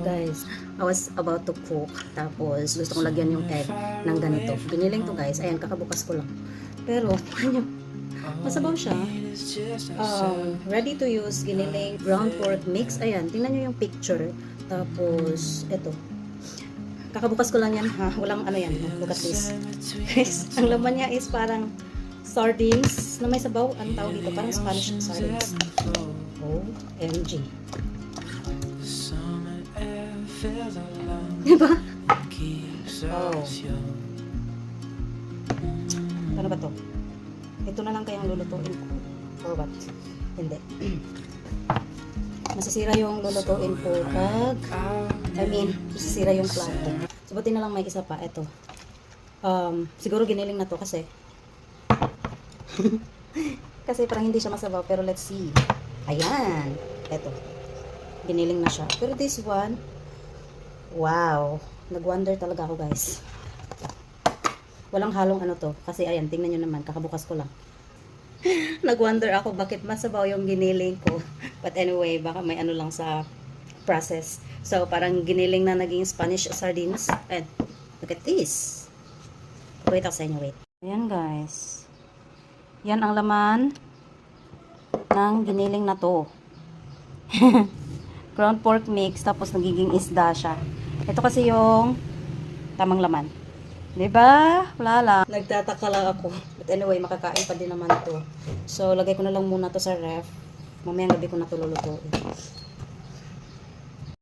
Guys, I was about to cook. Tapos, gusto kong lagyan yung egg ng ganito. Biniling to guys. Ayan, kakabukas ko lang. Pero, ano, masabaw siya. Ready to use, giniling, ground pork mix. Ayan, tingnan nyo yung picture. Tapos, eto. Kakabukas ko lang yan ha. Walang ano yan. Look at this. Guys, ang laman niya is parang sardines na may sabaw. Ang tawag dito, parang Spanish sardines. OMG. Diba? Oh. Ano ba to? Ito na lang kayang lulutuin ko. Or what? Hindi. Masisira yung lulutuin ko pag masisira yung plato. So, buti na lang may isa pa. Ito. Siguro giniling na to kasi kasi parang hindi siya masabaw. Pero let's see. Ayan. Ito. Giniling na siya. Pero this one, wow. Nag-wonder talaga ako guys. Walang halong ano to. Kasi ayan, tingnan nyo naman. Kakabukas ko lang. Nag-wonder ako bakit masabaw yung giniling ko. But anyway, baka may ano lang sa process. So, parang giniling na naging Spanish sardines. And look at this. Wait ako sa inyo, wait. Ayan guys. Yan ang laman ng giniling na to. Ground pork mix, tapos nagiging isda siya. Ito kasi yung tamang laman. Diba? Wala lang. Nagtataka lang ako. But anyway, makakain pa din naman to. So, lagay ko na lang muna to sa ref. Mamayang gabi ko na to lulutuin.